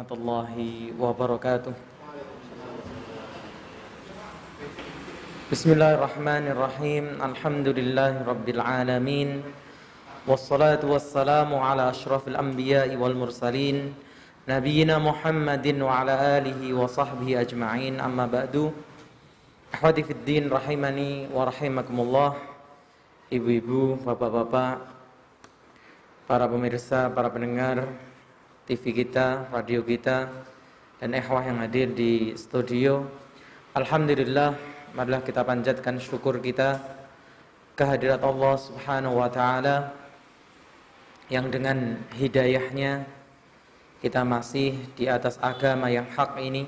warahmatullahi wabarakatuh. Bismillahirrahmanirrahim. Alhamdulillahi rabbil alamin. Wassalatu wassalamu ala ashrafil anbiya'i wal mursalin, nabiyyina Muhammadin wa ala alihi wa sahbihi ajma'in. Amma ba'du. Akhwati fid din rahimani wa rahimakumullah. Ibu-ibu, bapak-bapak, para pemirsa, para pendengar TV kita, radio kita, dan ikhwah yang hadir di studio. Alhamdulillah, marilah kita panjatkan syukur kita kehadirat Allah Subhanahu wa taala yang dengan hidayahnya kita masih di atas agama yang hak ini,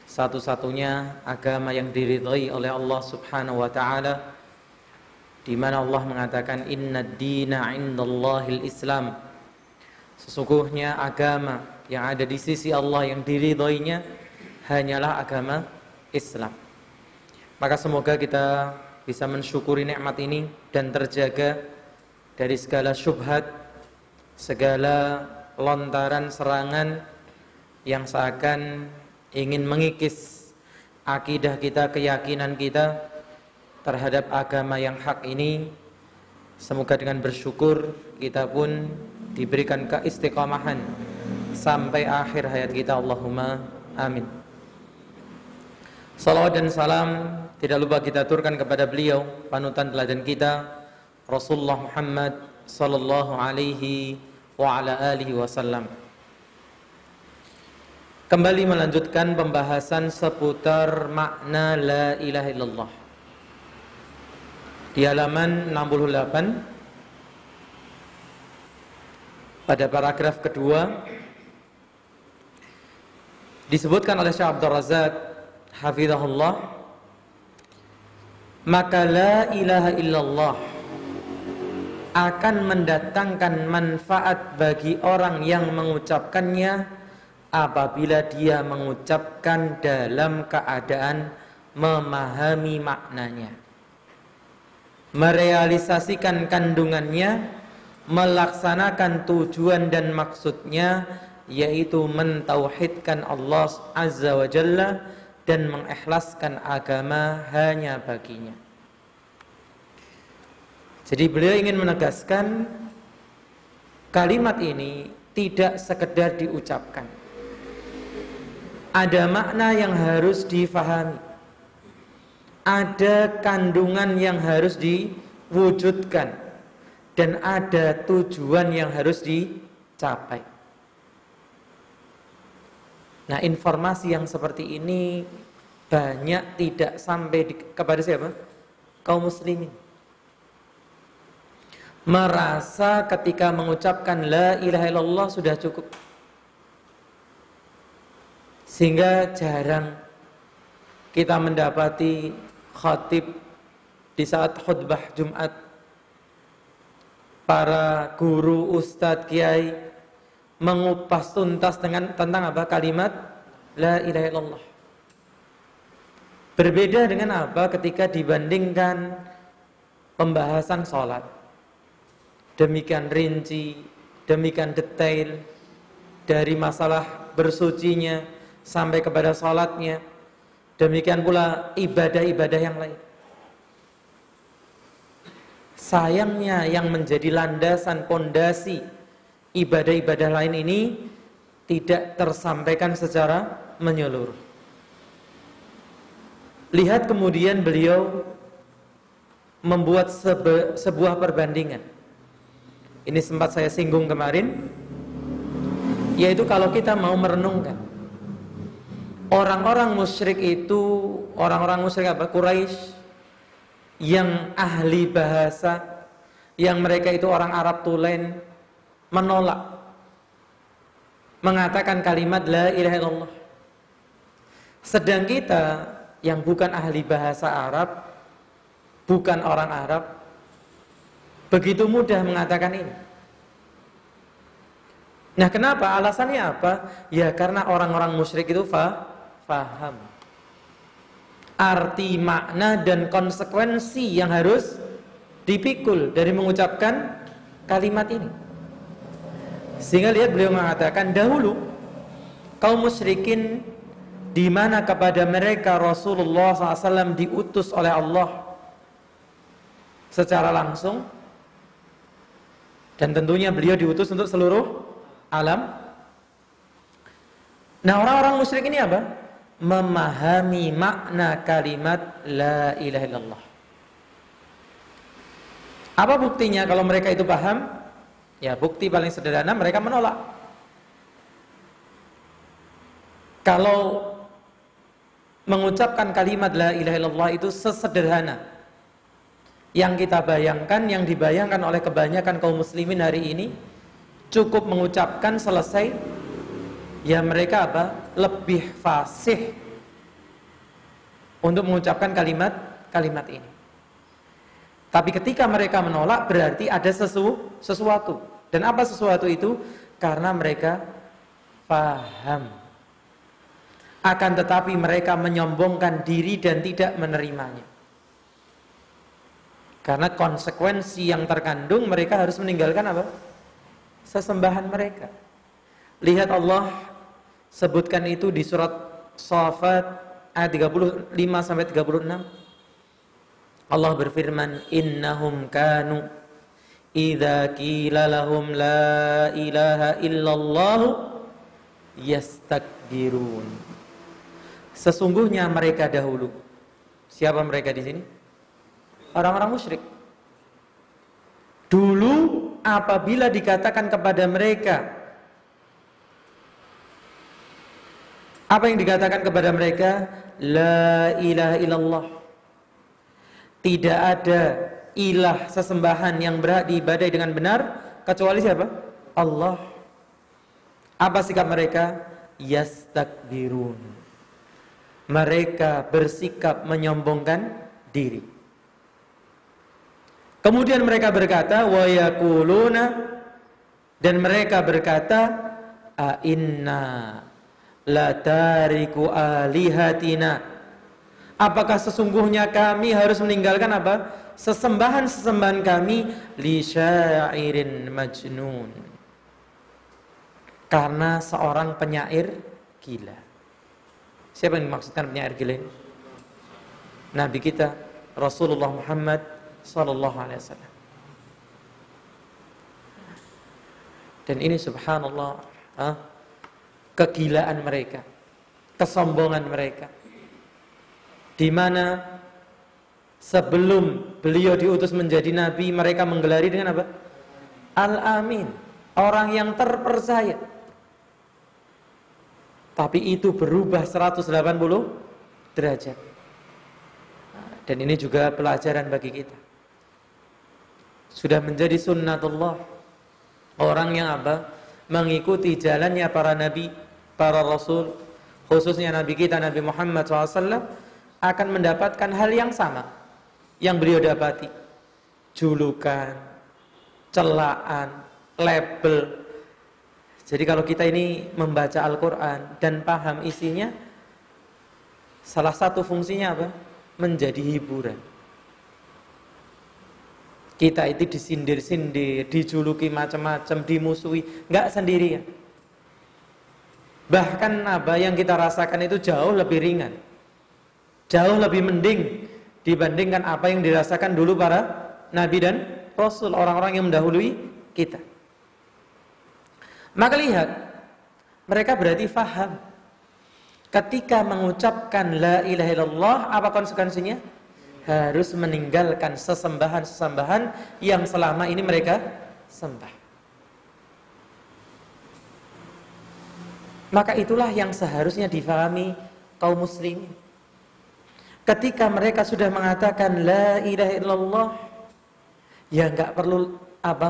satu-satunya agama yang diridhai oleh Allah Subhanahu wa taala, di mana Allah mengatakan innad dina 'indallahil Islam. Sesungguhnya agama yang ada di sisi Allah yang diridhoinya hanyalah agama Islam. Maka semoga kita bisa mensyukuri nikmat ini dan terjaga dari segala syubhat, segala lontaran serangan yang seakan ingin mengikis akidah kita, keyakinan kita terhadap agama yang hak ini. Semoga dengan bersyukur kita pun diberikan keistiqomahan sampai akhir hayat kita. Allahumma amin. Salawat dan salam tidak lupa kita aturkan kepada beliau, panutan teladan kita, Rasulullah Muhammad sallallahu alaihi wa ala alihi wasallam. Kembali melanjutkan pembahasan seputar makna la ilaha illallah. Di halaman 68 pada paragraf kedua disebutkan oleh Syekh Abdul Razak hafizahullah, maka la ilaha illallah akan mendatangkan manfaat bagi orang yang mengucapkannya apabila dia mengucapkan dalam keadaan memahami maknanya, merealisasikan kandungannya, melaksanakan tujuan dan maksudnya, yaitu mentauhidkan Allah Azza wa Jalla dan mengikhlaskan agama hanya baginya. Jadi beliau ingin menegaskan kalimat ini tidak sekedar diucapkan, ada makna yang harus difahami, ada kandungan yang harus diwujudkan, dan ada tujuan yang harus dicapai. Nah, informasi yang seperti ini banyak tidak sampai kepada siapa? Kaum muslimin. Merasa ketika mengucapkan la ilaha illallah sudah cukup, sehingga jarang kita mendapati khatib di saat khutbah Jumat, para guru, ustadz, kiai mengupas tuntas tentang apa? Kalimat la ilaha illallah. Berbeda dengan apa ketika dibandingkan pembahasan sholat. Demikian rinci, demikian detail, dari masalah bersucinya sampai kepada sholatnya. Demikian pula ibadah-ibadah yang lain. Sayangnya yang menjadi landasan pondasi ibadah-ibadah lain ini tidak tersampaikan secara menyeluruh. Lihat kemudian beliau membuat sebuah perbandingan. Ini sempat saya singgung kemarin, yaitu kalau kita mau merenungkan orang-orang musyrik itu, orang-orang musyrik apa? Quraisy, yang ahli bahasa, yang mereka itu orang Arab tulen, menolak, mengatakan kalimat la ilaha illallah. Sedang kita yang bukan ahli bahasa Arab, bukan orang Arab, begitu mudah mengatakan ini. Nah, kenapa? Alasannya apa? Ya karena orang-orang musyrik itu faham arti, makna, dan konsekuensi yang harus dipikul dari mengucapkan kalimat ini. Sehingga lihat beliau mengatakan dahulu kaum musyrikin di mana kepada mereka Rasulullah SAW diutus oleh Allah secara langsung, dan tentunya beliau diutus untuk seluruh alam. Nah, orang-orang musyrik ini apa? Memahami makna kalimat la ilaha illallah. Apa buktinya kalau mereka itu paham? Ya, bukti paling sederhana, mereka menolak. Kalau mengucapkan kalimat la ilaha illallah itu sesederhana yang kita bayangkan, yang dibayangkan oleh kebanyakan kaum muslimin hari ini, cukup mengucapkan selesai, ya mereka apa? Lebih fasih untuk mengucapkan kalimat ini. Tapi ketika mereka menolak, berarti ada sesuatu. Dan apa sesuatu itu? Karena mereka paham. Akan tetapi mereka menyombongkan diri dan tidak menerimanya. Karena konsekuensi yang terkandung, mereka harus meninggalkan apa? Sesembahan mereka. Lihat Allah sebutkan itu di surat Shafat ayat 35 sampai 36. Allah berfirman, innahum kanu idza qila lahum la ilaha illallah yastakbirun. Sesungguhnya mereka dahulu. Siapa mereka di sini? Orang-orang musyrik. Dulu apabila dikatakan kepada mereka, apa yang dikatakan kepada mereka? La ilaha illallah. Tidak ada ilah sesembahan yang berhak diibadai dengan benar kecuali siapa? Allah. Apa sikap mereka? Yastakbirun. Mereka bersikap menyombongkan diri. Kemudian mereka berkata, wa yaquluna, dan mereka berkata, a inna la tariku alihatina. Apakah sesungguhnya kami harus meninggalkan apa? Sesembahan-sesembahan kami li syairin majnun. Karena seorang penyair gila. Siapa yang dimaksudkan penyair gila ini? Nabi kita Rasulullah Muhammad sallallahu alaihi wasallam. Dan ini subhanallah, kegilaan mereka, kesombongan mereka. Di mana sebelum beliau diutus menjadi nabi, mereka menggelari dengan apa? Al-Amin, orang yang terpercaya. Tapi itu berubah 180 derajat. Dan ini juga pelajaran bagi kita. Sudah menjadi sunnatullah, orang yang apa? Mengikuti jalannya para nabi, para rasul, khususnya nabi kita Nabi Muhammad SAW, akan mendapatkan hal yang sama yang beliau dapati. Julukan, celaan, label. Jadi kalau kita ini membaca Al-Quran dan paham isinya, salah satu fungsinya apa? Menjadi hiburan. Kita itu disindir-sindir, dijuluki macam-macam, dimusuhi, nggak sendirian. Bahkan apa yang kita rasakan itu jauh lebih ringan, jauh lebih mending dibandingkan apa yang dirasakan dulu para nabi dan rasul, orang-orang yang mendahului kita. Maka lihat, mereka berarti faham. Ketika mengucapkan la ilaha illallah, apa konsekuensinya? Harus meninggalkan sesembahan-sesembahan yang selama ini mereka sembah. Maka itulah yang seharusnya difahami kaum muslimin. Ketika mereka sudah mengatakan la ilaha illallah, ya enggak perlu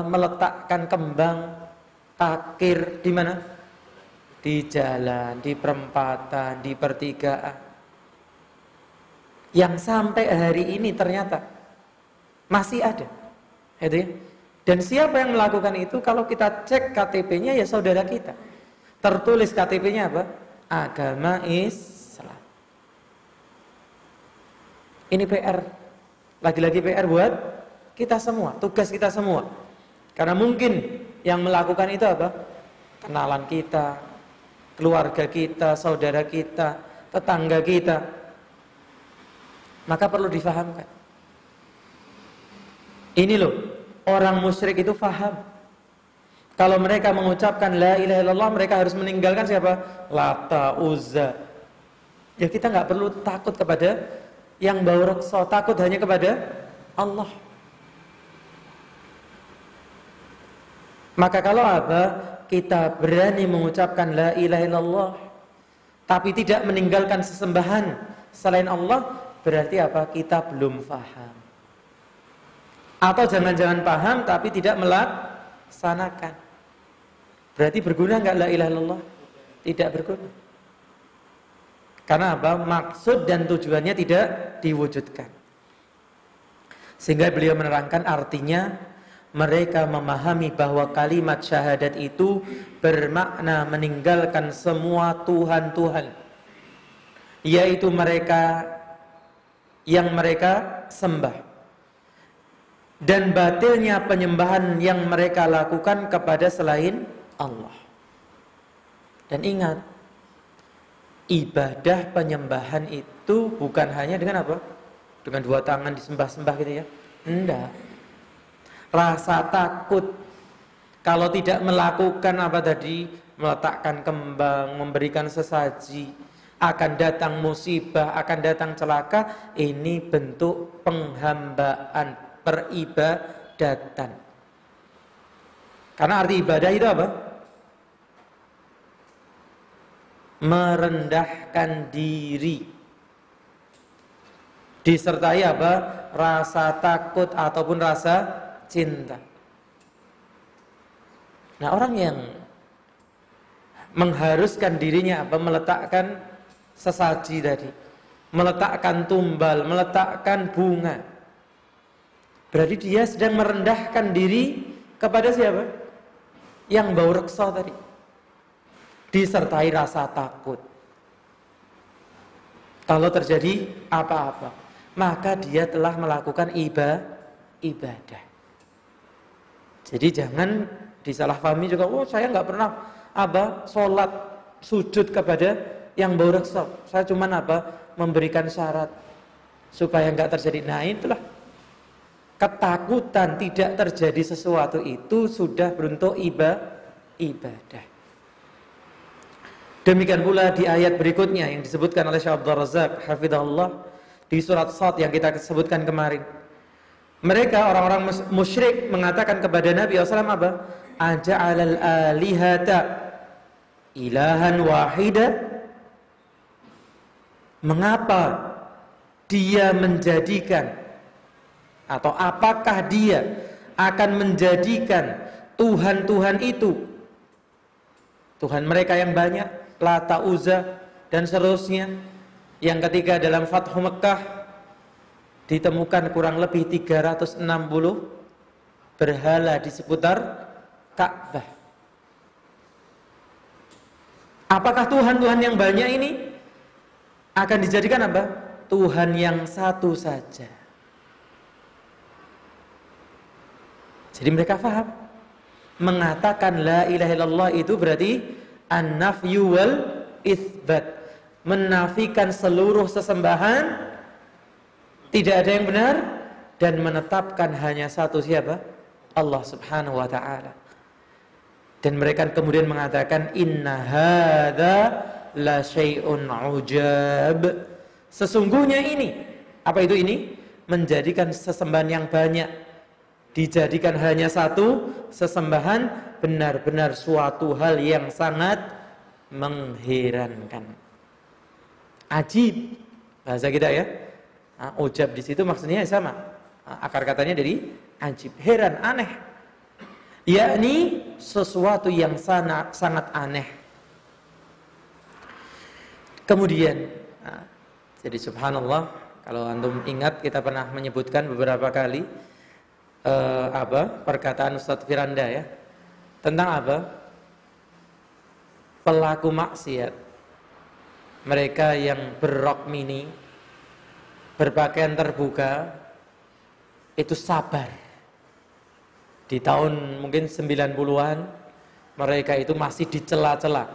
meletakkan kembang takir di mana? Di jalan, di perempatan, di pertigaan. Yang sampai hari ini ternyata masih ada. Itu ya. Dan siapa yang melakukan itu? Kalau kita cek KTP-nya, ya saudara kita. Tertulis KTP-nya apa? Agama Islam. Ini PR. Lagi-lagi PR buat kita semua, tugas kita semua. Karena mungkin yang melakukan itu apa? Kenalan kita, keluarga kita, saudara kita, tetangga kita, maka perlu difahamkan. Ini loh, orang musyrik itu faham. Kalau mereka mengucapkan la ilaha illallah, mereka harus meninggalkan siapa? Lata, Uzza. Ya kita nggak perlu takut kepada yang bau reksa, takut hanya kepada Allah. Maka kalau kita berani mengucapkan la ilaha illallah, tapi tidak meninggalkan sesembahan selain Allah, berarti kita belum faham. Atau jangan-jangan paham tapi tidak melaksanakan. Berarti berguna nggak la ilaha illallah? Tidak berguna. Karena maksud dan tujuannya tidak diwujudkan. Sehingga beliau menerangkan artinya, mereka memahami bahwa kalimat syahadat itu bermakna meninggalkan semua Tuhan-Tuhan, yaitu mereka yang mereka sembah, dan batilnya penyembahan yang mereka lakukan kepada selain Allah. Dan ingat, ibadah penyembahan itu bukan hanya dengan dengan dua tangan disembah-sembah gitu ya. Enggak. Rasa takut kalau tidak melakukan meletakkan kembang, memberikan sesaji, akan datang musibah, akan datang celaka, ini bentuk penghambaan, peribadatan. Karena arti ibadah itu merendahkan diri, disertai rasa takut ataupun rasa cinta. Nah, orang yang mengharuskan dirinya meletakkan sesaji tadi, meletakkan tumbal, meletakkan bunga, berarti dia sedang merendahkan diri kepada siapa? Yang bau reksa tadi, disertai rasa takut. Kalau terjadi apa-apa, maka dia telah melakukan ibadah. Jadi jangan disalahpahami juga. Oh, saya nggak pernah sholat sujud kepada yang bau reksa. Saya cuma memberikan syarat supaya nggak terjadi. Nah, itulah ketakutan tidak terjadi sesuatu itu sudah beruntuk ibadah. Demikian pula di ayat berikutnya yang disebutkan oleh Syekh Abdul Razak hafizahullah di surat Shad yang kita sebutkan kemarin. Mereka orang-orang musyrik mengatakan kepada Nabi SAW, aja'alal alihata ilahan wahida? Mengapa dia menjadikan, atau apakah dia akan menjadikan Tuhan-Tuhan itu, Tuhan mereka yang banyak, Lata, Uzza dan seterusnya. Yang ketiga, dalam Fathu Mekah ditemukan kurang lebih 360 berhala di seputar Ka'bah. Apakah Tuhan-Tuhan yang banyak ini akan dijadikan Tuhan yang satu saja? Jadi mereka faham, mengatakan la ilaha illallah itu berarti an-nafyu wal itsbat, menafikan seluruh sesembahan, tidak ada yang benar, dan menetapkan hanya satu siapa? Allah Subhanahu wa ta'ala. Dan mereka kemudian mengatakan inna hadza la syai'un ujab. Sesungguhnya ini, apa itu ini? Menjadikan sesembahan yang banyak dijadikan hanya satu sesembahan, benar-benar suatu hal yang sangat mengherankan. Ajib bahasa kita ya. Ujab di situ maksudnya sama. Akar katanya dari ajib, heran, aneh. Yakni sesuatu yang sangat aneh. Kemudian, jadi subhanallah, kalau antum ingat kita pernah menyebutkan beberapa kali perkataan Ustadz Firanda ya, tentang pelaku maksiat, mereka yang berrok mini, berpakaian terbuka, itu sabar. Di tahun mungkin 90-an mereka itu masih dicela-cela.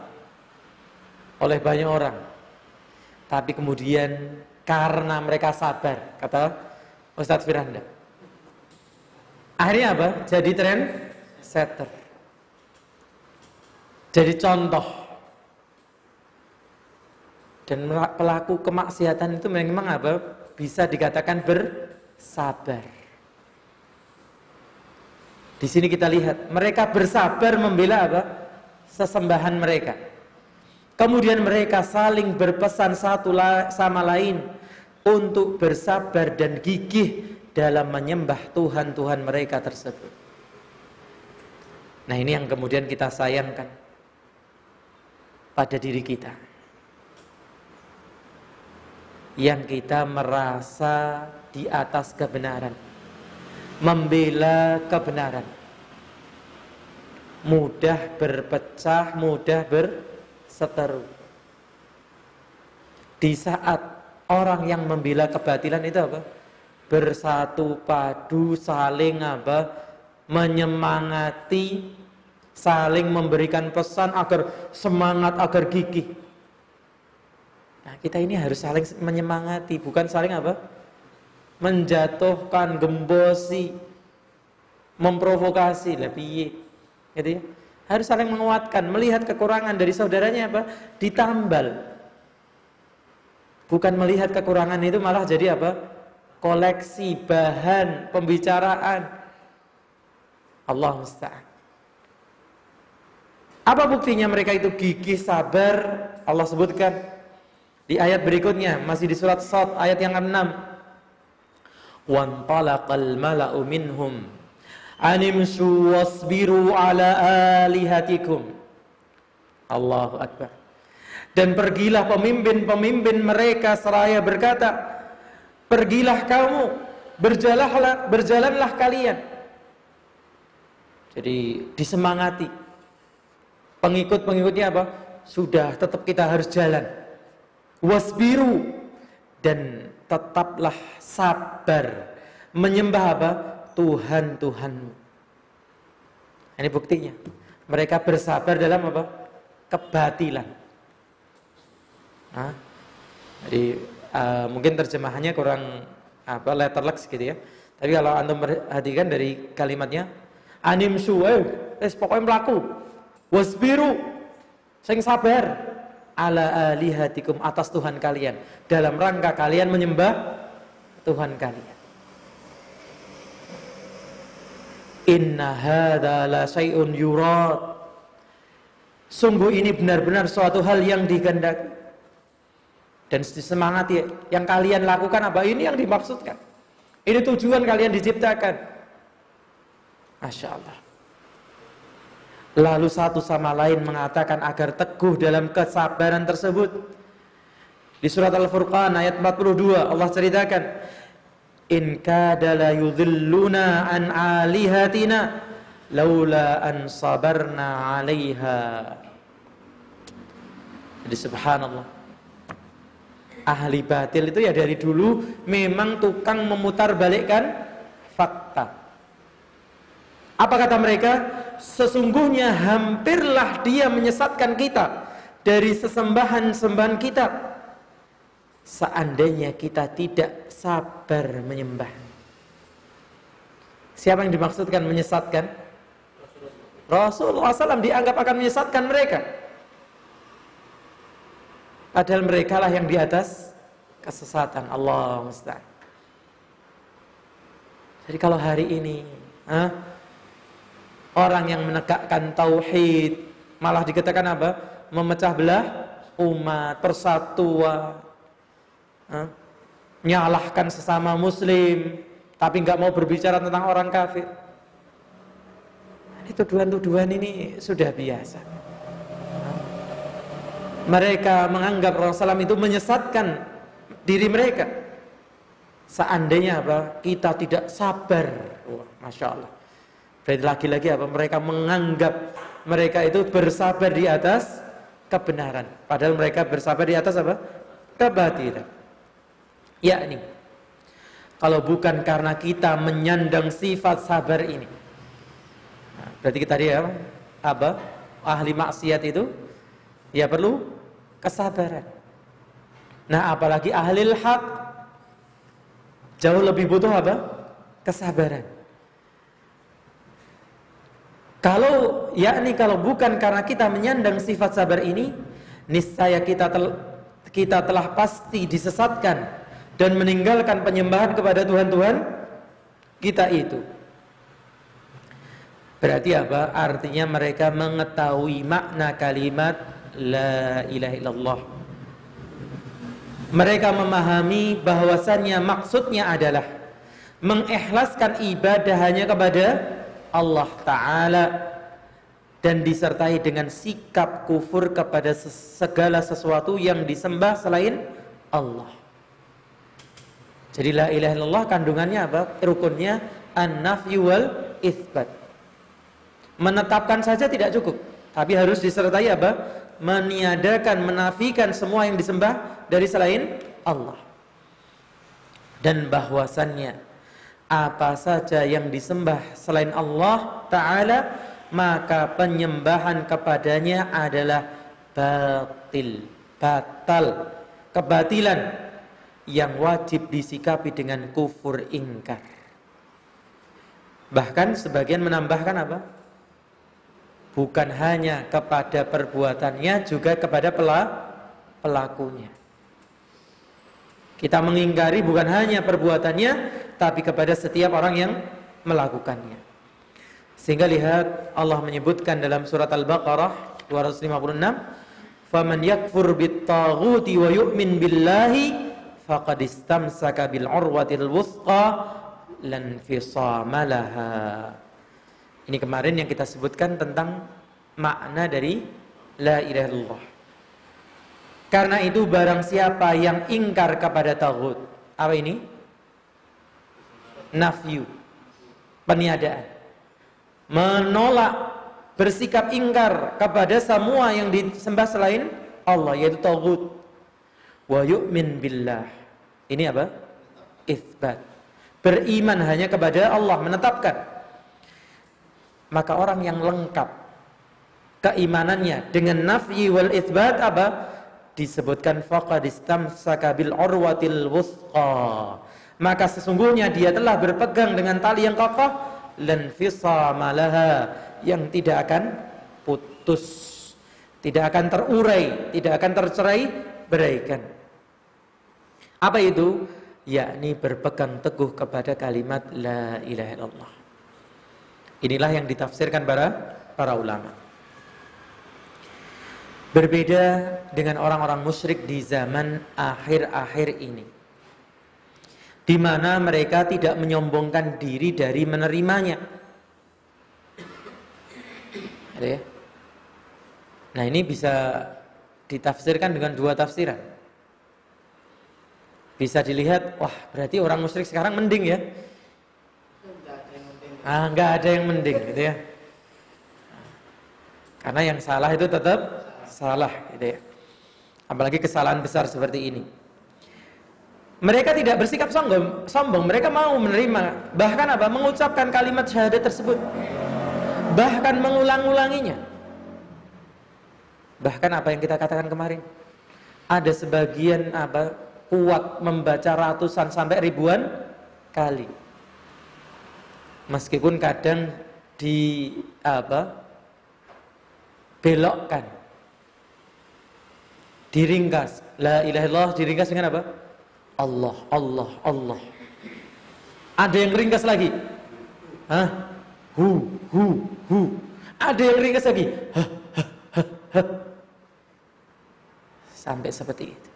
oleh banyak orang. Tapi kemudian karena mereka sabar, kata Ustadz Firanda, akhirnya apa? Jadi trendsetter, jadi contoh. Dan pelaku kemaksiatan itu memang apa? Bisa dikatakan bersabar. Di sini kita lihat mereka bersabar membela apa? Sesembahan mereka. Kemudian mereka saling berpesan satu sama lain untuk bersabar dan gigih dalam menyembah Tuhan-Tuhan mereka tersebut. Nah, ini yang kemudian kita sayangkan pada diri kita, yang kita merasa di atas kebenaran, membela kebenaran, mudah berpecah, mudah berseteru. Di saat orang yang membela kebatilan itu apa? Bersatu padu, saling apa? Menyemangati, saling memberikan pesan agar semangat, agar gigih. Nah, kita ini harus saling menyemangati, bukan saling apa? Menjatuhkan, gembosi, memprovokasi, lah piye. Gitu ya. Harus saling menguatkan, melihat kekurangan dari saudaranya apa? Ditambal. Bukan melihat kekurangan itu malah jadi apa? Koleksi, bahan pembicaraan. Allah musta'an. Apa buktinya mereka itu gigih, sabar? Allah sebutkan di ayat berikutnya, masih di surat Shad ayat yang ke-6. Wantalaqal mala'u minhum animshu wasbiru ala alihatikum. Allahu akbar. Dan pergilah pemimpin-pemimpin mereka seraya berkata, pergilah kamu, berjalanlah kalian. Jadi disemangati. Pengikut-pengikutnya apa? Sudah, tetap kita harus jalan. Wasbiru, dan tetaplah sabar menyembah apa? Tuhan-Tuhanmu. Ini buktinya. Mereka bersabar dalam apa? Kebatilan. Nah, jadi mungkin terjemahannya kurang apa, letterleks gitu ya. Tapi kalau antum perhatikan dari kalimatnya, animsu, pokoknya melaku. Wasbiru, sing sabar ala alihatikum, atas Tuhan kalian, dalam rangka kalian menyembah Tuhan kalian. Inna hadza la syai'un yurad. Sungguh ini benar-benar suatu hal yang dikehendaki. Dan disemangati, yang kalian lakukan apa? Ini yang dimaksudkan. Ini tujuan kalian diciptakan. Masya Allah. Lalu satu sama lain mengatakan agar teguh dalam kesabaran tersebut. Di surat Al-Furqan ayat 42 Allah ceritakan, in kada la yudhilluna an alihatina laula an sabarna 'alaiha. Jadi subhanallah, ahli batil itu ya dari dulu memang tukang memutarbalikkan fakta. Apa kata mereka? Sesungguhnya hampirlah dia menyesatkan kita dari sesembahan-sembahan kita, seandainya kita tidak sabar menyembah. Siapa yang dimaksudkan menyesatkan? Rasulullah SAW dianggap akan menyesatkan mereka, padahal mereka lah yang di atas kesesatan. Allah musta'an. Jadi kalau hari ini orang yang menegakkan tauhid malah dikatakan apa? Memecah belah umat, persatuan, nyalahkan sesama muslim, tapi nggak mau berbicara tentang orang kafir. Ini tuduhan-tuduhan ini sudah biasa. Mereka menganggap Rasulullah SAW itu menyesatkan diri mereka. Seandainya apa? Kita tidak sabar. Wah, Masya Allah. Berarti lagi-lagi apa? Mereka menganggap mereka itu bersabar di atas kebenaran, padahal mereka bersabar di atas apa? Kebatilan. Yakni, kalau bukan karena kita menyandang sifat sabar ini, berarti kita dia apa? Ahli maksiat itu ya perlu kesabaran. Nah, apalagi ahlil haq jauh lebih butuh apa? Kesabaran. Kalau bukan karena kita menyandang sifat sabar ini, niscaya kita telah pasti disesatkan dan meninggalkan penyembahan kepada Tuhan-Tuhan kita itu. Berarti apa? Artinya mereka mengetahui makna kalimat la ilaha illallah. Mereka memahami bahwasannya maksudnya adalah mengikhlaskan ibadah hanya kepada Allah Ta'ala dan disertai dengan sikap kufur kepada segala sesuatu yang disembah selain Allah. Jadi la ilaha illallah kandungannya apa? Rukunnya an-nafyu wal itsbat. Menetapkan saja tidak cukup, tapi harus disertai apa? Meniadakan, menafikan semua yang disembah dari selain Allah. Dan bahwasannya apa saja yang disembah selain Allah Ta'ala, maka penyembahan kepadanya adalah batal, kebatilan yang wajib disikapi dengan kufur ingkar. Bahkan sebagian menambahkan apa? Bukan hanya kepada perbuatannya, juga kepada pelakunya. Kita mengingkari bukan hanya perbuatannya, tapi kepada setiap orang yang melakukannya. Sehingga lihat Allah menyebutkan dalam surat Al-Baqarah 256, "Faman yakfur bit-taghuti wa yu'min billahi faqad istamsaka bil 'urwatil wuthqa lan fisama laha." Ini kemarin yang kita sebutkan tentang makna dari la ilaha illallah. Karena itu barang siapa yang ingkar kepada taghut, apa ini? Nafyu, peniadaan. Menolak, bersikap ingkar kepada semua yang disembah selain Allah, yaitu taghut. Wa yu'min billah. Ini apa? Itsbat. Beriman hanya kepada Allah, menetapkan. Maka orang yang lengkap keimanannya dengan nafyi wal itsbat apa? Disebutkan faqad istamsaka bil urwatil wuthqa. Maka sesungguhnya dia telah berpegang dengan tali yang kokoh, lan fisama laha, yang tidak akan putus, tidak akan terurai, tidak akan tercerai beraikan. Apa itu? Yakni berpegang teguh kepada kalimat la ilaha illallah. Inilah yang ditafsirkan para ulama. Berbeda dengan orang-orang musyrik di zaman akhir-akhir ini, di mana mereka tidak menyombongkan diri dari menerimanya. Ada ya? Nah, ini bisa ditafsirkan dengan dua tafsiran. Bisa dilihat, wah berarti orang musyrik sekarang mending ya. Nggak ada yang mending gitu ya. Karena yang salah itu tetap salah gitu ya. Apalagi kesalahan besar seperti ini. Mereka tidak bersikap sombong, mereka mau menerima, bahkan apa? Mengucapkan kalimat syahadat tersebut. Bahkan mengulang-ulanginya. Bahkan apa yang kita katakan kemarin? Ada sebagian kuat membaca ratusan sampai ribuan kali. Meskipun kadang belokkan, diringkas. La ilaha illallah diringkas dengan apa? Allah, Allah, Allah. Ada yang ringkas lagi. Hu. Ada yang ringkas lagi. Sampai seperti itu.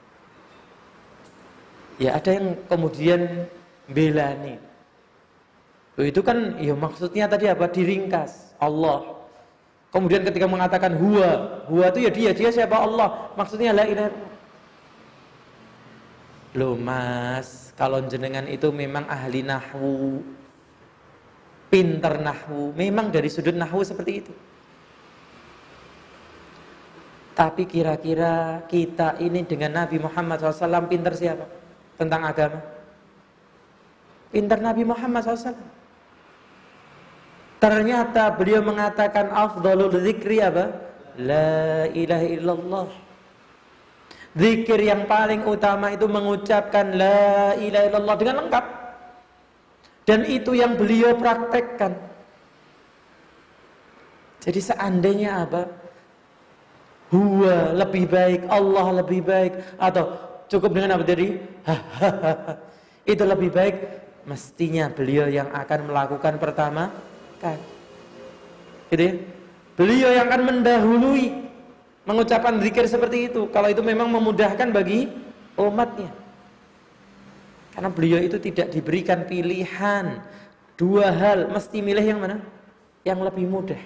Ya, ada yang kemudian belani. Itu kan ya maksudnya tadi apa? Diringkas Allah. Kemudian ketika mengatakan huwa itu ya dia siapa? Allah. Maksudnya la ilaha. Loh mas, kalau jenengan itu memang ahli nahwu, pinter nahwu, memang dari sudut nahwu seperti itu. Tapi kira-kira kita ini dengan Nabi Muhammad SAW pinter siapa? Tentang agama? Pinter Nabi Muhammad SAW. Ternyata beliau mengatakan afdhalul dzikri apa? La ilaha illallah. Zikir yang paling utama itu mengucapkan la ilaha illallah dengan lengkap. Dan itu yang beliau praktekkan. Jadi seandainya apa? Huwa lebih baik, Allah lebih baik, atau cukup dengan apa tadi? Itu lebih baik, mestinya beliau yang akan melakukan pertama kan. Gitu ya? Beliau yang akan mendahului mengucapkan zikir seperti itu, kalau itu memang memudahkan bagi umatnya. Karena beliau itu tidak diberikan pilihan dua hal, mesti milih yang mana? Yang lebih mudah.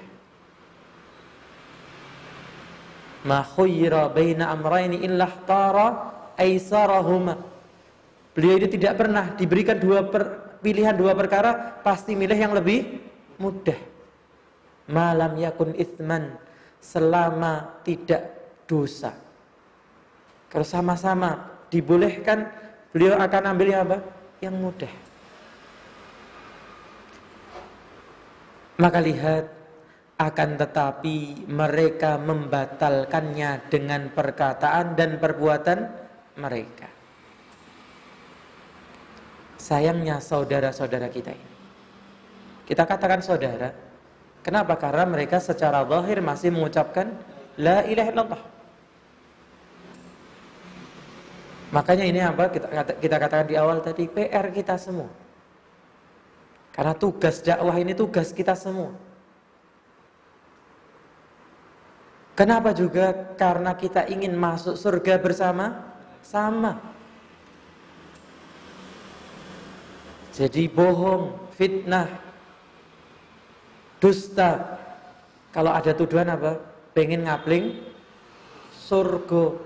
Ma khuyyira baina amrayni illa ikhtara aisarahuma. Beliau itu tidak pernah diberikan pilihan dua perkara, pasti milih yang lebih mudah. Malam yakun itsman, selama tidak dosa. Kalau sama-sama dibolehkan, beliau akan ambil yang apa? Yang mudah. Maka lihat, akan tetapi mereka membatalkannya dengan perkataan dan perbuatan mereka. Sayangnya saudara-saudara kita ini, kita katakan saudara, kenapa? Karena mereka secara zahir masih mengucapkan la ilaha illallah. Makanya ini apa kita katakan di awal tadi, PR kita semua. Karena tugas dakwah ini tugas kita semua. Kenapa juga? Karena kita ingin masuk surga bersama-sama. Jadi bohong, fitnah, dusta, kalau ada tuduhan apa? Pengen ngapling surga,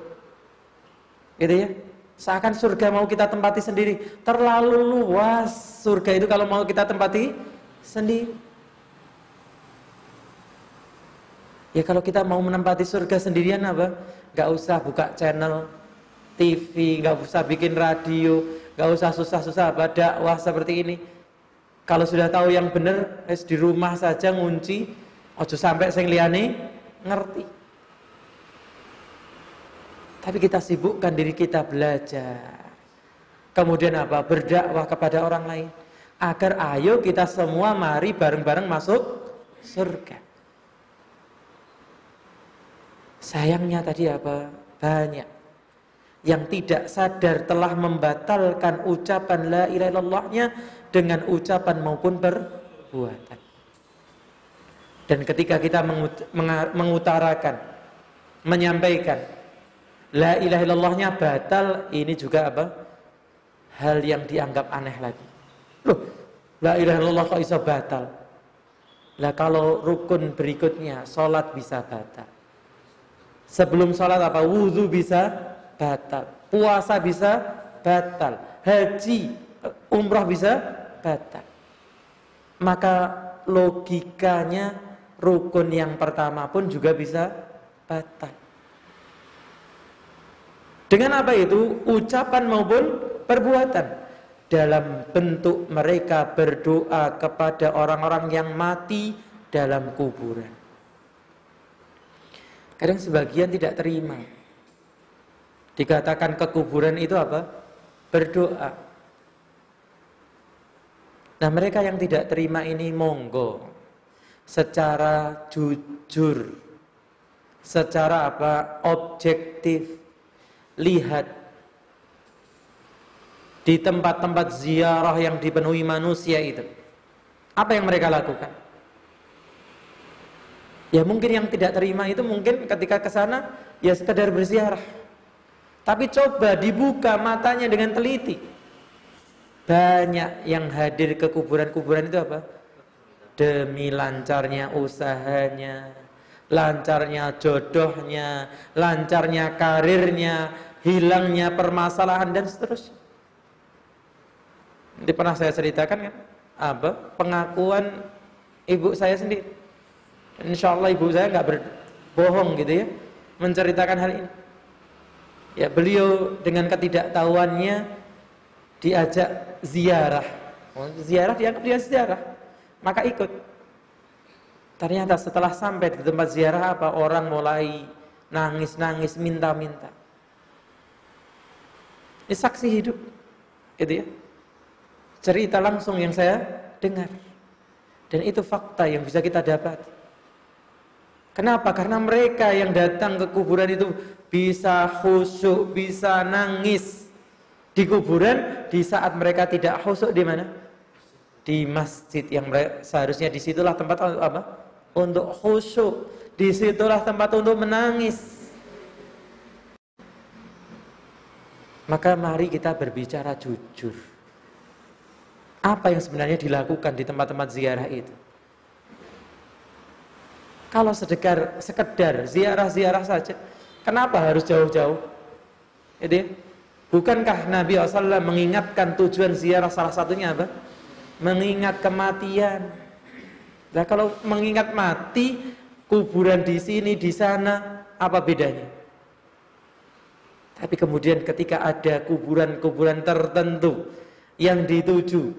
gitu ya. Seakan surga mau kita tempati sendiri. Terlalu luas surga itu kalau mau kita tempati sendiri. Ya kalau kita mau menempati surga sendirian apa? Gak usah buka channel TV, gak usah bikin radio, gak usah susah-susah apa dakwah seperti ini. Kalau sudah tahu yang benar, di rumah saja ngunci, ojo sampai sing liyane ngerti. Tapi kita sibukkan diri kita belajar. Kemudian apa? Berdakwah kepada orang lain. Agar ayo kita semua mari bareng-bareng masuk surga. Sayangnya tadi apa? Banyak yang tidak sadar telah membatalkan ucapan la ilaha illallahnya dengan ucapan maupun perbuatan. Dan ketika kita mengutarakan, menyampaikan la ilaha illallahnya batal, ini juga apa? Hal yang dianggap aneh lagi. Loh, la ilaha illallah kok bisa batal? Lah kalau rukun berikutnya, sholat bisa batal. Sebelum sholat apa? Wudhu bisa batal. Puasa bisa batal. Haji, umrah bisa batal. Maka logikanya rukun yang pertama pun juga bisa batal. Dengan apa itu? Ucapan maupun perbuatan. Dalam bentuk mereka berdoa kepada orang-orang yang mati dalam kuburan. Kadang sebagian tidak terima. Dikatakan ke kuburan itu apa? Berdoa. Nah mereka yang tidak terima ini monggo secara jujur, secara apa? Objektif. Lihat di tempat-tempat ziarah yang dipenuhi manusia itu, apa yang mereka lakukan? Ya mungkin yang tidak terima itu mungkin ketika ke sana ya sekedar berziarah. Tapi coba dibuka matanya dengan teliti. Banyak yang hadir ke kuburan-kuburan itu apa? Demi lancarnya usahanya, lancarnya jodohnya, lancarnya karirnya, hilangnya permasalahan dan seterusnya. Nanti pernah saya ceritakan kan apa pengakuan ibu saya sendiri. Insya Allah ibu saya nggak berbohong gitu ya, menceritakan hal ini. Ya beliau dengan ketidaktahuannya diajak ziarah. Ziarah dianggap dia ziarah, maka ikut. Ternyata setelah sampai di tempat ziarah apa? Orang mulai nangis-nangis, minta-minta. Ini saksi hidup. Itu ya. Cerita langsung yang saya dengar. Dan itu fakta yang bisa kita dapat. Kenapa? Karena mereka yang datang ke kuburan itu bisa khusyuk, bisa nangis di kuburan di saat mereka tidak khusyuk di mana? Di masjid yang seharusnya disitulah tempat untuk apa? Untuk khusyuk. Disitulah tempat untuk menangis. Maka mari kita berbicara jujur. Apa yang sebenarnya dilakukan di tempat-tempat ziarah itu? Kalau sekedar ziarah-ziarah saja, kenapa harus jauh-jauh? Jadi, bukankah Nabi SAW mengingatkan tujuan ziarah salah satunya apa? Mengingat kematian. Nah, kalau mengingat mati, kuburan di sini, di sana, apa bedanya? Tapi kemudian ketika ada kuburan-kuburan tertentu yang dituju,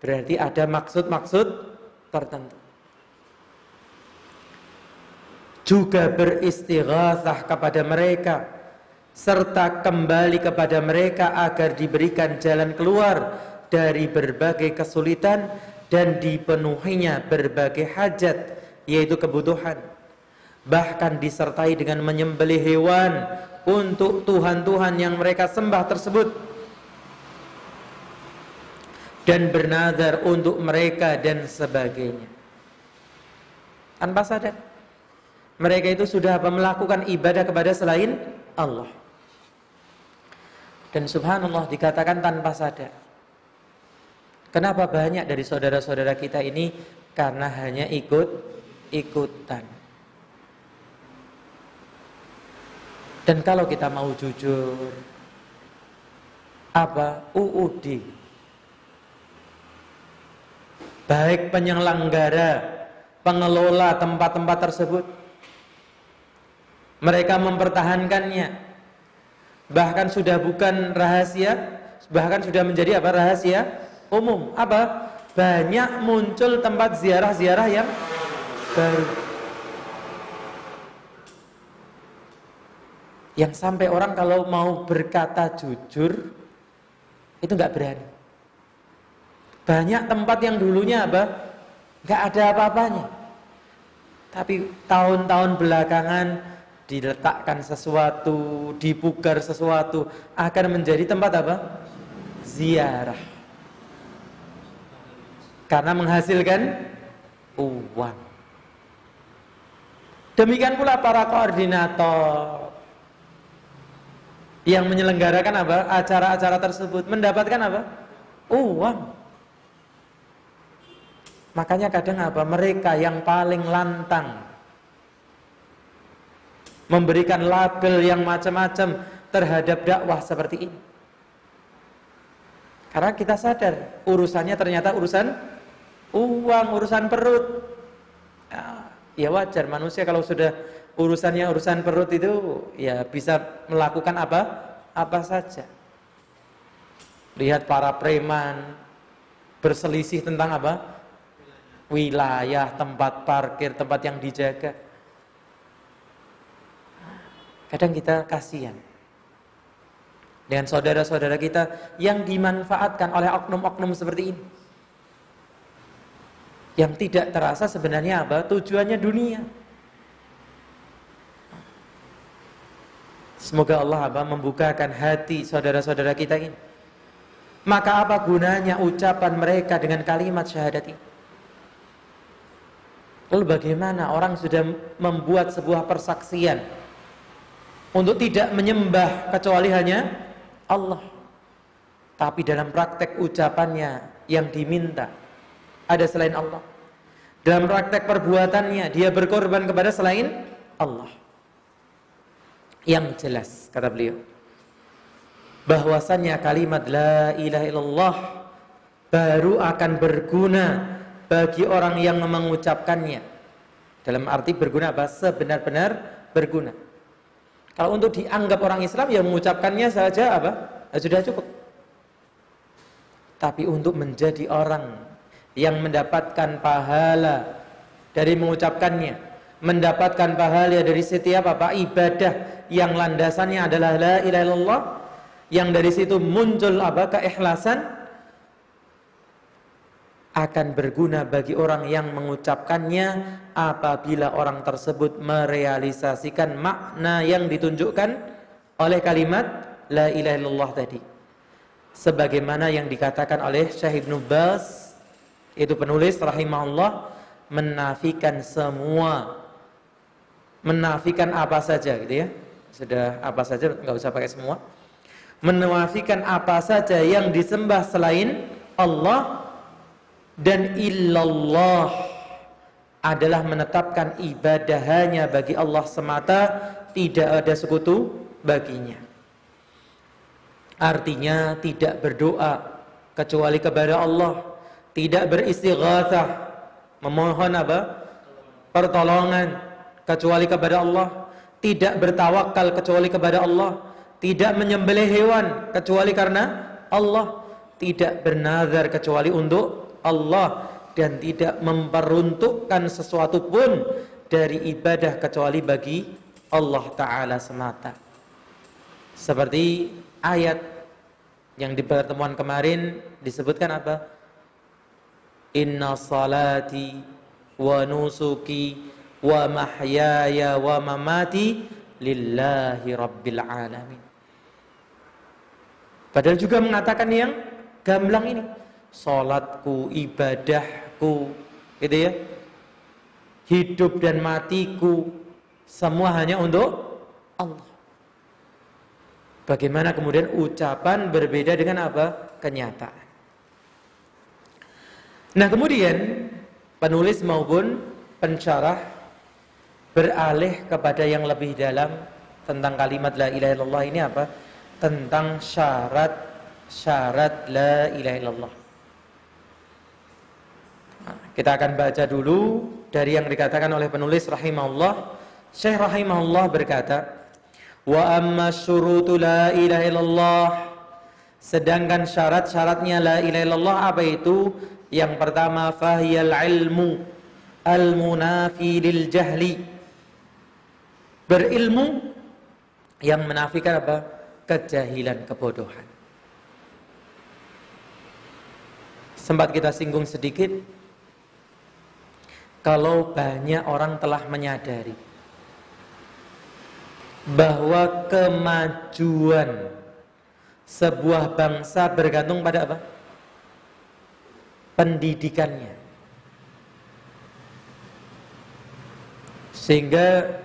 berarti ada maksud-maksud tertentu. Juga beristighatsah kepada mereka, serta kembali kepada mereka agar diberikan jalan keluar dari berbagai kesulitan dan dipenuhinya berbagai hajat, yaitu kebutuhan. Bahkan disertai dengan menyembelih hewan untuk Tuhan-Tuhan yang mereka sembah tersebut, dan bernazar untuk mereka dan sebagainya. Tanpa sadar mereka itu sudah melakukan ibadah kepada selain Allah. Dan subhanallah, dikatakan tanpa sadar. Kenapa banyak dari saudara-saudara kita ini? Karena hanya ikut-ikutan. Dan kalau kita mau jujur, apa? UUD, baik penyelenggara, pengelola tempat-tempat tersebut, mereka mempertahankannya. Bahkan sudah bukan rahasia, bahkan sudah menjadi apa? Rahasia umum. Apa? Banyak muncul tempat ziarah-ziarah yang baru. Yang sampai orang kalau mau berkata jujur itu nggak berani. Banyak tempat yang dulunya apa? Nggak ada apa-apanya. Tapi tahun-tahun belakangan diletakkan sesuatu, dipugar sesuatu, akan menjadi tempat apa? Ziarah. Karena menghasilkan uang. Demikian pula para koordinator yang menyelenggarakan apa? Acara-acara tersebut mendapatkan apa? Uang. Makanya kadang apa? Mereka yang paling lantang memberikan label yang macam-macam terhadap dakwah seperti ini. Karena kita sadar urusannya ternyata urusan uang, urusan perut. Ya wajar, manusia kalau sudah urusannya urusan perut itu ya bisa melakukan apa saja. Lihat para preman berselisih tentang apa? Wilayah, tempat parkir, tempat yang dijaga. Kadang kita kasihan dengan saudara-saudara kita yang dimanfaatkan oleh oknum-oknum seperti ini, yang tidak terasa sebenarnya apa? Tujuannya dunia. Semoga Allah membukakan hati saudara-saudara kita ini. Maka apa gunanya ucapan mereka dengan kalimat syahadat ini? Lalu bagaimana orang sudah membuat sebuah persaksian untuk tidak menyembah kecuali hanya Allah, tapi dalam praktek ucapannya yang diminta ada selain Allah. Dalam praktek perbuatannya dia berkorban kepada selain Allah. Yang jelas kata beliau bahwasannya kalimat la ilaha illallah baru akan berguna bagi orang yang mengucapkannya. Dalam arti berguna apa? Sebenar-benar berguna. Kalau untuk dianggap orang Islam yang mengucapkannya saja apa? Sudah cukup. Tapi untuk menjadi orang yang mendapatkan pahala dari mengucapkannya, mendapatkan pahala dari setiap ibadah yang landasannya adalah la ilaha illallah, yang dari situ muncul keikhlasan, akan berguna bagi orang yang mengucapkannya apabila orang tersebut merealisasikan makna yang ditunjukkan oleh kalimat la ilaha illallah tadi. Sebagaimana yang dikatakan oleh Syekh Ibnu Baz, itu penulis rahimahullah, menafikan apa saja gitu ya. Sudah apa saja, enggak usah pakai semua. Menafikan apa saja yang disembah selain Allah, dan illallah adalah menetapkan ibadah hanya bagi Allah semata, tidak ada sekutu baginya. Artinya tidak berdoa kecuali kepada Allah, tidak beristighatsah, memohon pertolongan kecuali kepada Allah, tidak bertawakal kecuali kepada Allah, tidak menyembelih hewan kecuali karena Allah, tidak bernazar kecuali untuk Allah, dan tidak memperuntukkan sesuatu pun dari ibadah kecuali bagi Allah Ta'ala semata. Seperti ayat yang di pertemuan kemarin disebutkan apa? Inna salati wa nusuki wa mahyaya wa mamati lillahi rabbil alamin. Padahal juga mengatakan yang gamblang ini, salatku, ibadahku, gitu ya, hidup dan matiku, semua hanya untuk Allah. Bagaimana kemudian ucapan berbeda dengan kenyataan. Nah, kemudian penulis maupun pensyarah beralih kepada yang lebih dalam tentang kalimat la ilaha illallah ini tentang syarat la ilaha illallah. Kita akan baca dulu dari yang dikatakan oleh penulis rahimahullah. Syekh rahimahullah berkata, wa amma syurutu la ilaha illallah, sedangkan syarat-syaratnya la ilaha illallah apa itu? Yang pertama, fahiyal ilmu al-munafi lil jahli, berilmu yang menafikan kejahilan, kebodohan. Sempat kita singgung sedikit, kalau banyak orang telah menyadari bahwa kemajuan sebuah bangsa bergantung pada pendidikannya. Sehingga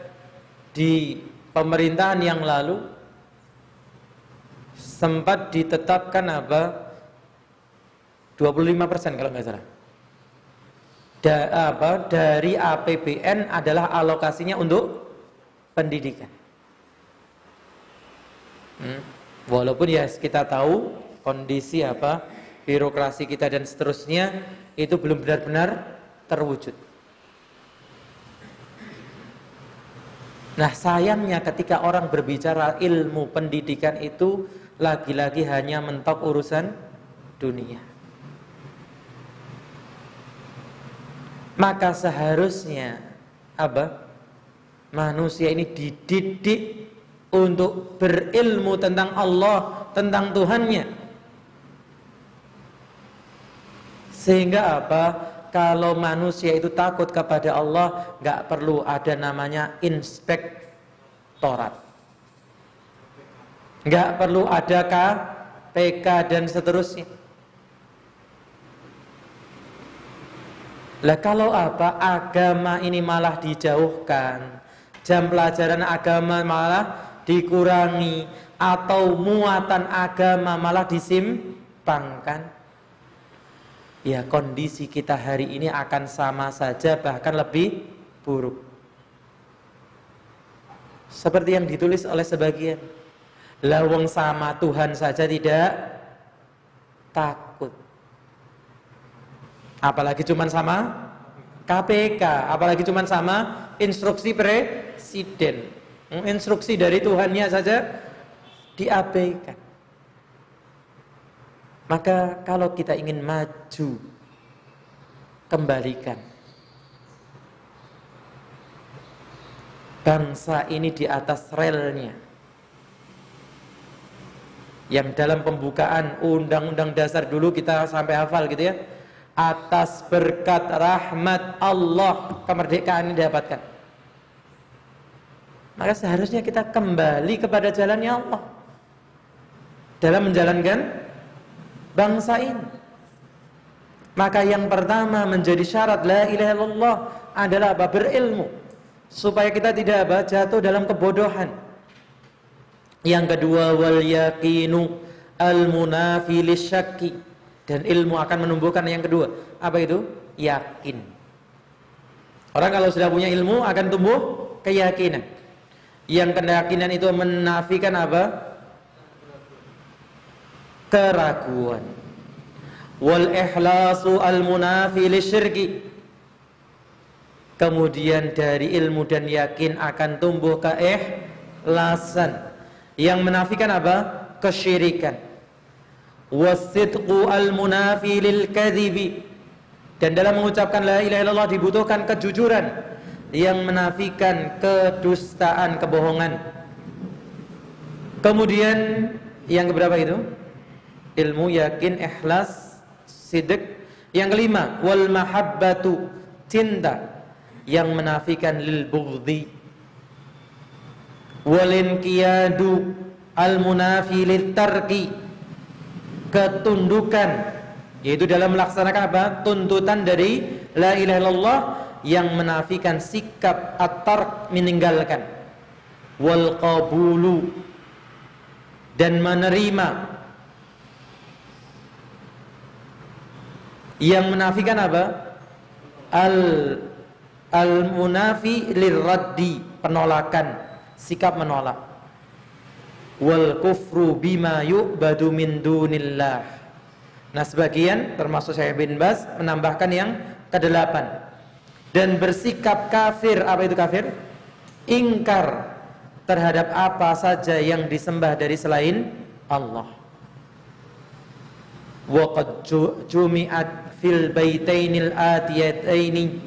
di pemerintahan yang lalu sempat ditetapkan 25% kalau nggak salah. Dari APBN adalah alokasinya untuk pendidikan. Walaupun ya kita tahu kondisi birokrasi kita dan seterusnya itu belum benar-benar terwujud. Nah, sayangnya ketika orang berbicara ilmu pendidikan itu lagi-lagi hanya mentok urusan dunia. Maka seharusnya manusia ini dididik untuk berilmu tentang Allah, tentang Tuhannya. Sehingga kalau manusia itu takut kepada Allah, nggak perlu ada namanya inspektorat, nggak perlu ada KPK dan seterusnya. Lah kalau agama ini malah dijauhkan, jam pelajaran agama malah dikurangi, atau muatan agama malah disimpangkan, ya kondisi kita hari ini akan sama saja, bahkan lebih buruk. Seperti yang ditulis oleh sebagian, lawang sama Tuhan saja tidak takut, apalagi cuman sama KPK, apalagi cuman sama instruksi presiden. Instruksi dari Tuhannya saja diabaikan. Maka kalau kita ingin maju, kembalikan bangsa ini di atas relnya. yang dalam pembukaan Undang-Undang Dasar dulu kita sampai hafal gitu ya. Atas berkat rahmat Allah kemerdekaan ini didapatkan. Maka seharusnya kita kembali kepada jalannya Allah dalam menjalankan bangsa ini. Maka yang pertama menjadi syarat la ilaha illallah adalah apa? Berilmu, supaya kita tidak jatuh dalam kebodohan. Yang kedua, wal yaqinu al munafi lisyakki, dan ilmu akan menumbuhkan yang kedua. Apa itu? Yakin. Orang kalau sudah punya ilmu akan tumbuh keyakinan. Yang keyakinan itu menafikan apa? Keraguan. Wal ikhlasu al munafi lisyirki. Kemudian dari ilmu dan yakin akan tumbuh keikhlasan yang menafikan apa? Kesyirikan. Wasidqu al munafi lil kadhibi, dan dalam mengucapkan la ilaha illallah dibutuhkan kejujuran yang menafikan kedustaan, kebohongan. Kemudian yang keberapa itu? Ilmu, yakin, ikhlas, sidq. Yang kelima, wal mahabbatu, cinta, yang menafikan lil bughdhi. Wal inqiyadu al munafi lit tarki, ketundukan, yaitu dalam melaksanakan apa? Tuntutan dari la ilaha illallah, yang menafikan sikap at-tark, meninggalkan. Wal qabulu, dan menerima, yang menafikan apa? Al munafi lirraddi, penolakan, sikap menolak. Wal kufru bima yu'badu min dunillah. Nah, sebagian termasuk Syekh bin Baz menambahkan yang kedelapan. Dan bersikap kafir. Apa itu kafir? Ingkar terhadap apa saja yang disembah dari selain Allah. Wa qad jumi'at fil baitainil atiyataini,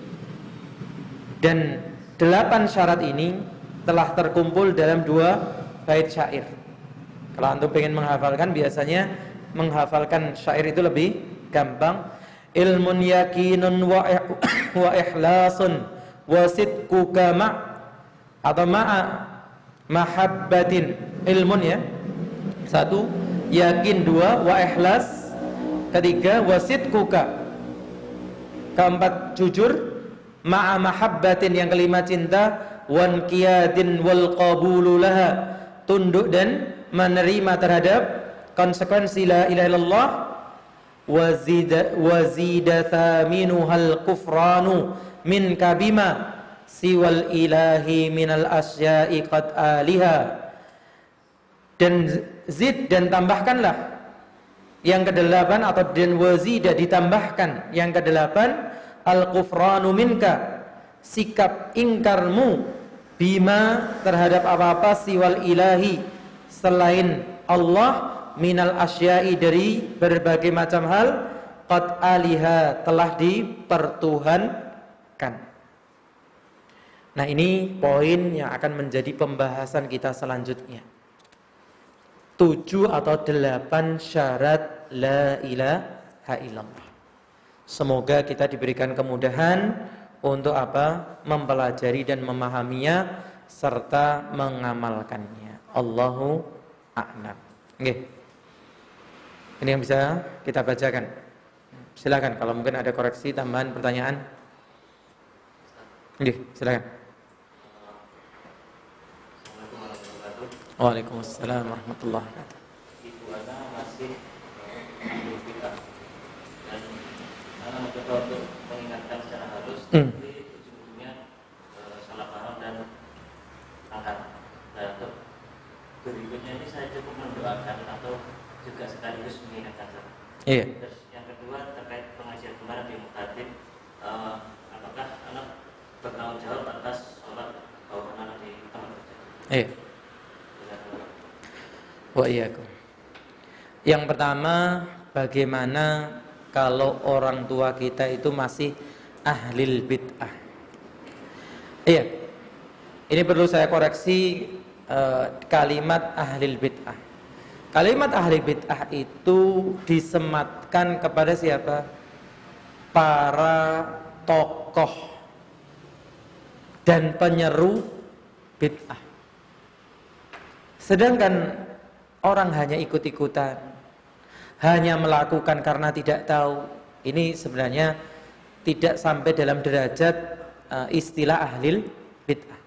dan 8 syarat ini telah terkumpul dalam 2 bait syair. Kalau antum pengen menghafalkan, biasanya menghafalkan syair itu lebih gampang. Ilmun yakinun wa ikhlasun wa sidquka atau ma'a mahabbatin. Ilmun ya, 1, yakin, 2, wa ikhlas, 3, wa sidquka, 4, jujur, ma'a mahabbatin, yang kelima cinta, wan qiyadin wal qabulu laha, tunduk dan menerima terhadap konsekuensi la ilaha illallah. Wazida thaminuhal kufranu min kabima siwal ilahi minal asya'i qad aliha, dan zid, dan tambahkanlah yang ke-8, atau dan wazida, ditambahkan yang ke-8, al kufranu minka, sikap ingkarmu, bima, terhadap apa-apa, siwal ilahi, selain Allah, minal asya'i, dari berbagai macam hal, qad aliha, telah dipertuhankan. Nah, ini poin yang akan menjadi pembahasan kita selanjutnya. 7 atau 8 syarat la ilaha illallah. Semoga kita diberikan kemudahan untuk apa? Mempelajari dan memahaminya serta mengamalkannya. Allahu a'lam. Nggih. Ini yang bisa kita bacakan. Silakan kalau mungkin ada koreksi, tambahan, pertanyaan. Nggih, silakan. Waalaikumsalam warahmatullahi wabarakatuh. Ibu Ana masih kita dan Ana mencoba untuk mengingatkan secara halus, tapi ujung-ujungnya salah paham dan angkat. Nah, untuk berikutnya ini saya cukup mendoakan atau juga sekaligus mengingatkan saja. Iya. Terus yang kedua terkait pengajian kemarin di Muqaddim, apakah anak bertanggung jawab atas sholat bawaan anak di tempat kerja? Iya. Wa iyyakum. Yang pertama, bagaimana kalau orang tua kita itu masih ahlil bid'ah? Iya. Ini perlu saya koreksi kalimat ahlil bid'ah. Kalimat ahli bid'ah itu disematkan kepada siapa? Para tokoh dan penyeru bid'ah. Sedangkan orang hanya ikut-ikutan, hanya melakukan karena tidak tahu. Ini sebenarnya tidak sampai dalam derajat istilah ahli bid'ah.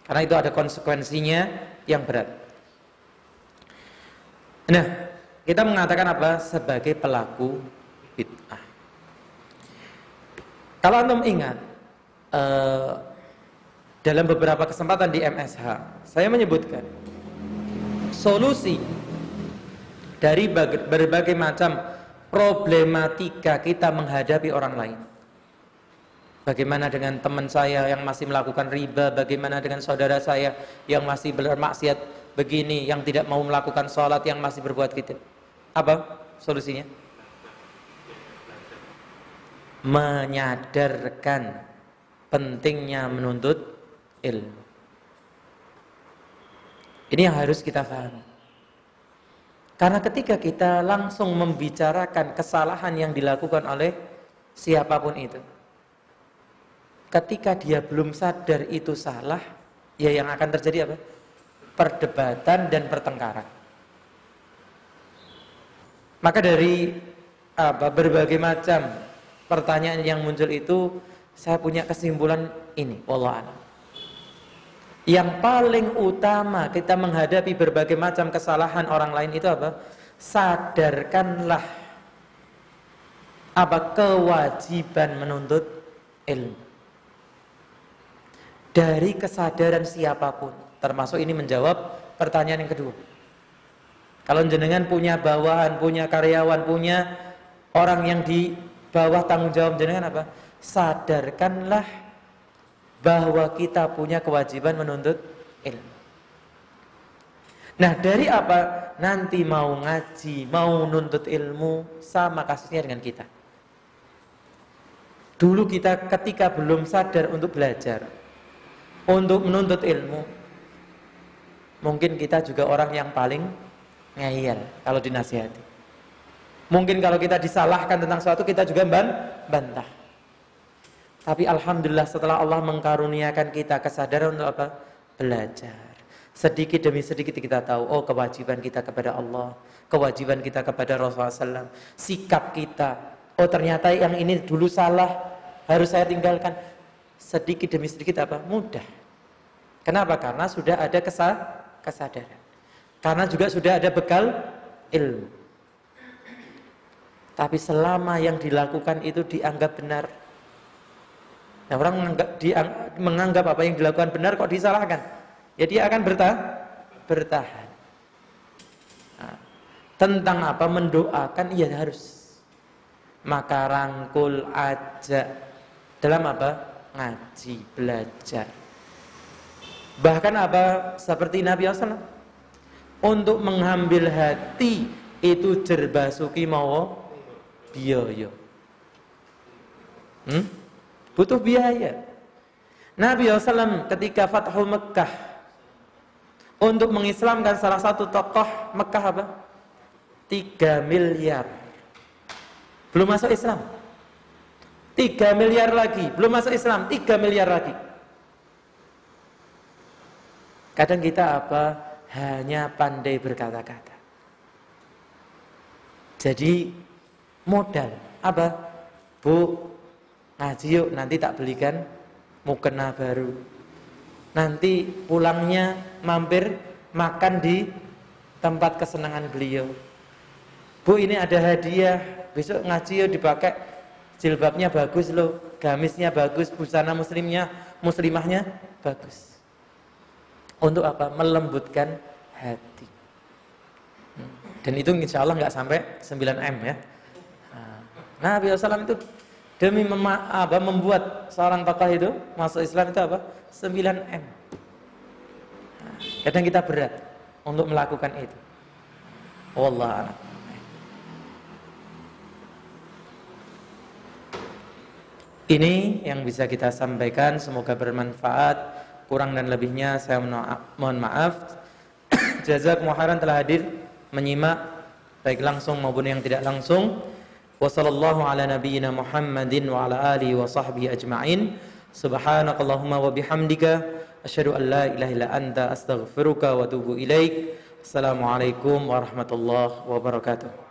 Karena itu ada konsekuensinya yang berat. Nah, kita mengatakan apa? Sebagai pelaku bid'ah. Kalau antum ingat, dalam beberapa kesempatan di MSH, saya menyebutkan solusi dari berbagai macam problematika kita menghadapi orang lain. Bagaimana dengan teman saya yang masih melakukan riba, bagaimana dengan saudara saya yang masih bermaksiat begini, yang tidak mau melakukan sholat, yang masih berbuat gitu. Apa solusinya? Menyadarkan pentingnya menuntut ilmu. Ini yang harus kita pahami. Karena ketika kita langsung membicarakan kesalahan yang dilakukan oleh siapapun itu, ketika dia belum sadar itu salah, ya yang akan terjadi apa? Perdebatan dan pertengkaran. Maka dari berbagai macam pertanyaan yang muncul itu, saya punya kesimpulan ini, wallahu a'lam. Yang paling utama kita menghadapi berbagai macam kesalahan orang lain itu apa? Sadarkanlah apa kewajiban menuntut ilmu. Dari kesadaran siapapun. Termasuk ini menjawab pertanyaan yang kedua. Kalau jenengan punya bawahan, punya karyawan, punya orang yang di bawah tanggung jawab jenengan apa? Sadarkanlah bahwa kita punya kewajiban menuntut ilmu. Nah, dari apa? Nanti mau ngaji, mau nuntut ilmu, sama kasusnya dengan kita. Dulu kita ketika belum sadar untuk belajar, untuk menuntut ilmu, mungkin kita juga orang yang paling ngeyel kalau dinasihati. Mungkin kalau kita disalahkan tentang sesuatu, kita juga bantah. Tapi alhamdulillah setelah Allah mengkaruniakan kita kesadaran untuk apa? Belajar. Sedikit demi sedikit kita tahu, oh kewajiban kita kepada Allah, kewajiban kita kepada Rasulullah SAW, sikap kita, oh ternyata yang ini dulu salah, harus saya tinggalkan. Sedikit demi sedikit apa? Mudah. Kenapa? Karena sudah ada kesadaran. Karena juga sudah ada bekal ilmu. Tapi selama yang dilakukan itu dianggap benar, nah orang menganggap apa yang dilakukan benar kok disalahkan, ya dia akan bertahan. Nah, tentang apa? Mendoakan, ya harus. Maka rangkul aja dalam apa? Ngaji, belajar. Bahkan apa? Seperti Nabi SAW, untuk mengambil hati itu jerbasuki mawa biaya. Butuh biaya. Nabi SAW ketika Fathu Mekah untuk mengislamkan salah satu tokoh Mekah apa? 3 miliar. Belum masuk Islam. 3 miliar lagi, belum masuk Islam, 3 miliar lagi. Kadang kita apa? Hanya pandai berkata-kata. Jadi modal apa? Bu, ngaji yuk, nanti tak belikan mukena baru. Nanti pulangnya mampir makan di tempat kesenangan beliau. Bu, ini ada hadiah, besok ngaji yuk, dipakai jilbabnya bagus loh, gamisnya bagus, busana muslimahnya bagus. Untuk apa? Melembutkan hati. Dan itu insya Allah nggak sampai 9M ya. Nah, Nabi SAW itu demi membuat seorang tokoh itu masuk Islam itu apa? 9M. Kadang kita berat untuk melakukan itu. Wallah a'lam. Ini yang bisa kita sampaikan, semoga bermanfaat. Kurang dan lebihnya saya mohon maaf. Jazakumullah khairan telah hadir menyimak baik langsung maupun yang tidak langsung. Wa sallallahu ala nabiyyina Muhammadin wa ala alihi wa sahbihi ajma'in. Subhanakallahumma wa bihamdika asyhadu an la ilaha illa anta astaghfiruka wa atubu ilaik. Assalamualaikum warahmatullahi wabarakatuh.